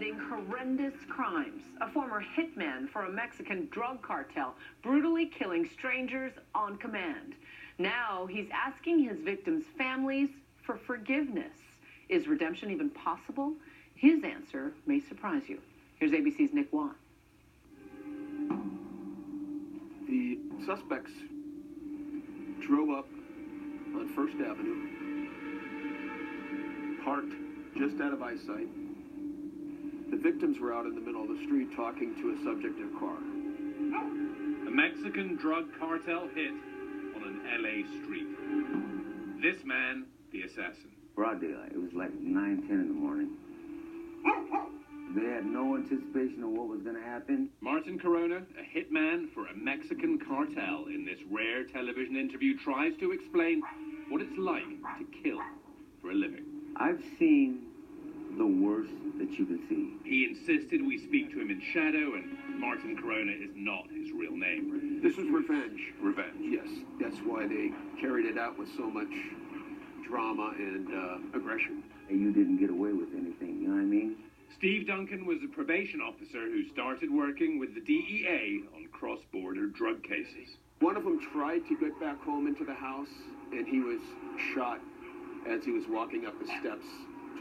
committing horrendous crimes. A former hitman for a Mexican drug cartel, brutally killing strangers on command. Now he's asking his victims' families for forgiveness. Is redemption even possible? His answer may surprise you. Here's ABC's Nick Wan. The suspects drove up on First Avenue, parked just out of eyesight. The victims were out in the middle of the street talking to a subject in a car. A Mexican drug cartel hit on an LA street. This man, the assassin. Broad daylight. It was like 9, 10 in the morning. They had no anticipation of what was going to happen. Martin Corona, a hitman for a Mexican cartel, in this rare television interview tries to explain what it's like to kill for a living. I've seen the worst that you can see. He insisted we speak to him in shadow, and Martin Corona is not his real name. This was revenge. Revenge. Yes, that's why they carried it out with so much drama and aggression. And you didn't get away with anything, you know what I mean? Steve Duncan was a probation officer who started working with the DEA on cross-border drug cases. One of them tried to get back home into the house, and he was shot as he was walking up the steps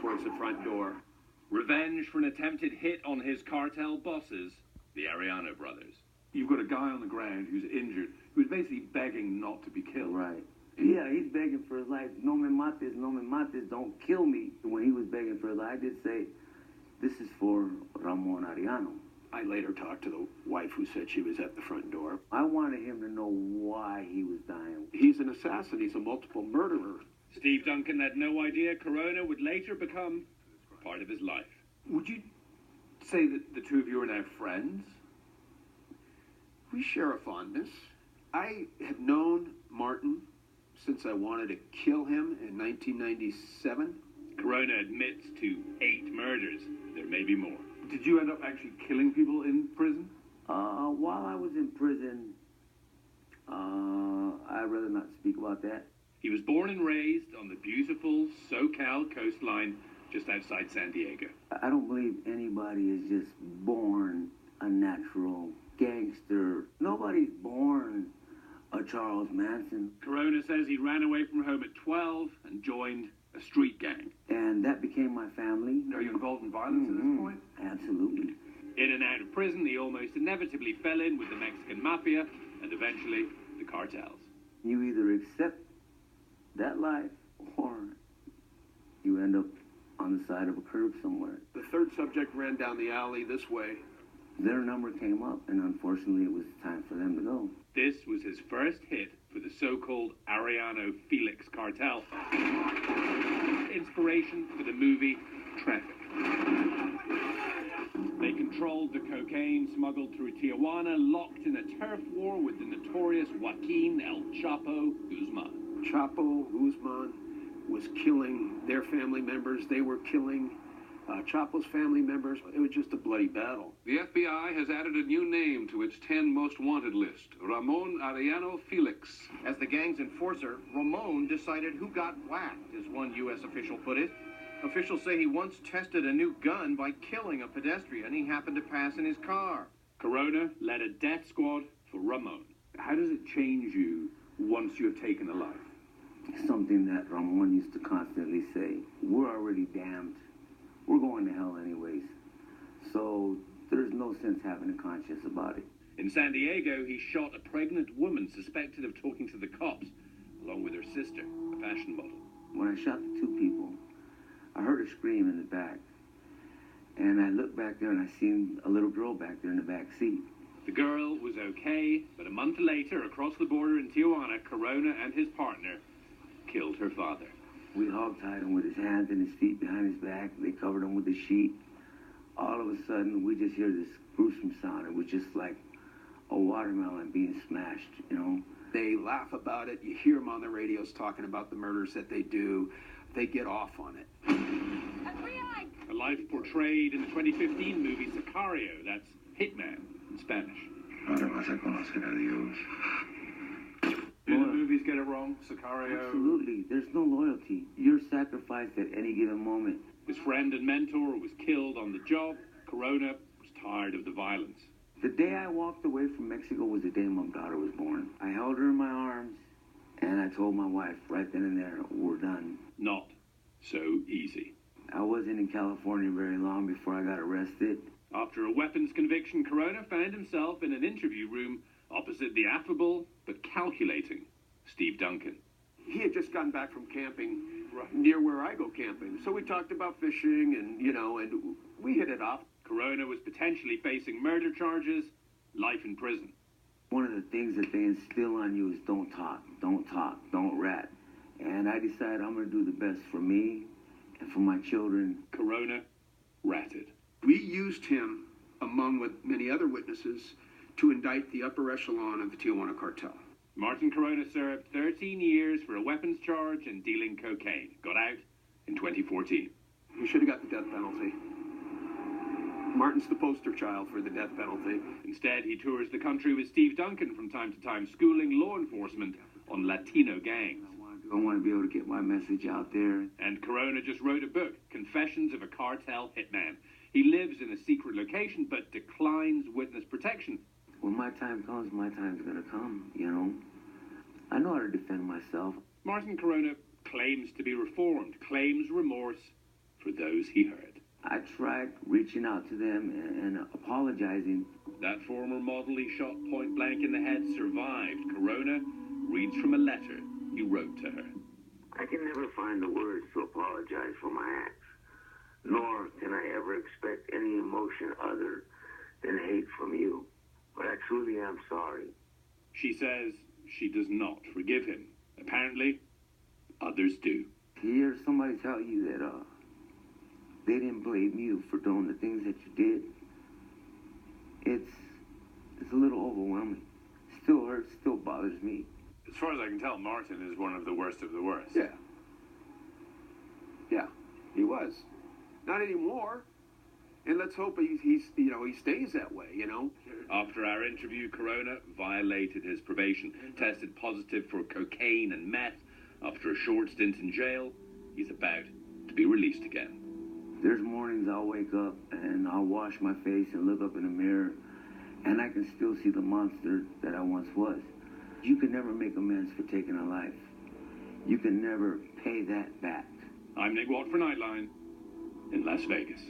towards the front door. Revenge for an attempted hit on his cartel bosses, the Arellano brothers. You've got a guy on the ground who's injured, who's basically begging not to be killed. Right. Yeah, he's begging for his life. No me mates, don't kill me. When he was begging for his life, I did say, this is for Ramon Arellano. I later talked to the wife who said she was at the front door. I wanted him to know why he was dying. He's an assassin. He's a multiple murderer. Steve Duncan had no idea Corona would later become part of his life. Would you say that the two of you are now friends? We share a fondness. I have known Martin since I wanted to kill him in 1997. Corona admits to 8 murders. There may be more. Did you end up actually killing people in prison? While I was in prison, I'd rather not speak about that. He was born and raised on the beautiful SoCal coastline just outside San Diego. I don't believe anybody is just born a natural gangster. Nobody's born a Charles Manson. Corona says he ran away from home at 12 and joined a street gang. And that became my family. Are you involved in violence at this point? Absolutely. In and out of prison, he almost inevitably fell in with the Mexican mafia and eventually the cartels. You either accept that life or you end up on the side of a curb somewhere. The third subject ran down the alley this way. Their number came up, and unfortunately it was time for them to go. This was his first hit for the so-called Arellano Felix Cartel. Inspiration for the movie Traffic. They controlled the cocaine smuggled through Tijuana, locked in a turf war with the notorious Joaquin El Chapo Guzman. Chapo Guzman was killing their family members. They were killing Chapo's family members. It was just a bloody battle. The FBI has added a new name to its 10 most wanted list, Ramon Arellano Felix. As the gang's enforcer, Ramon decided who got whacked, as one U.S. official put it. Officials say he once tested a new gun by killing a pedestrian he happened to pass in his car. Corona led a death squad for Ramon. How does it change you once you have taken a life? Something that Ramon used to constantly say, we're already damned. We're going to hell anyways. So there's no sense having a conscience about it. In San Diego, he shot a pregnant woman suspected of talking to the cops, along with her sister, a fashion model. When I shot the 2 people, I heard a scream in the back. And I looked back there and I seen a little girl back there in the back seat. The girl was okay, but a month later, across the border in Tijuana, Corona and his partner killed her father. We hog-tied him with his hands and his feet behind his back. They covered him with a sheet. All of a sudden, we just hear this gruesome sound. It was just like a watermelon being smashed, you know. They laugh about it. You hear them on the radios talking about the murders that they do. They get off on it. A life portrayed in the 2015 movie Sicario. That's Hitman in Spanish. Do the movies get it wrong? Sicario? Absolutely. There's no loyalty. You're sacrificed at any given moment. His friend and mentor was killed on the job. Corona was tired of the violence. The day I walked away from Mexico was the day my daughter was born. I held her in my arms, and I told my wife right then and there, we're done. Not so easy. I wasn't in California very long before I got arrested. After a weapons conviction, Corona found himself in an interview room opposite the affable but calculating Steve Duncan. He had just gotten back from camping near where I go camping. So we talked about fishing and, and we hit it off. Corona was potentially facing murder charges, life in prison. One of the things that they instill on you is don't talk, don't rat. And I decided I'm going to do the best for me and for my children. Corona ratted. We used him, among with many other witnesses, to indict the upper echelon of the Tijuana cartel. Martin Corona served 13 years for a weapons charge and dealing cocaine. Got out in 2014. He should have got the death penalty. Martin's the poster child for the death penalty. Instead, he tours the country with Steve Duncan from time to time, schooling law enforcement on Latino gangs. I want to be able to get my message out there. And Corona just wrote a book, Confessions of a Cartel Hitman. He lives in a secret location, but declines witness protection. When my time comes, my time's going to come, I know how to defend myself. Martin Corona claims to be reformed, claims remorse for those he hurt. I tried reaching out to them and apologizing. That former model he shot point blank in the head survived. Corona reads from a letter he wrote to her. I can never find the words to apologize for my acts, nor can I ever expect any emotion other than hate from you. But I truly am sorry. She says she does not forgive him. Apparently, others do. To hear somebody tell you that they didn't blame you for doing the things that you did, it's a little overwhelming. Still hurts, still bothers me. As far as I can tell, Martin is one of the worst of the worst. Yeah. Yeah, he was. Not anymore. And let's hope he stays that way, After our interview, Corona violated his probation, tested positive for cocaine and meth. After a short stint in jail, he's about to be released again. There's mornings I'll wake up and I'll wash my face and look up in the mirror, and I can still see the monster that I once was. You can never make amends for taking a life. You can never pay that back. I'm Nick Watt for Nightline in Las Vegas.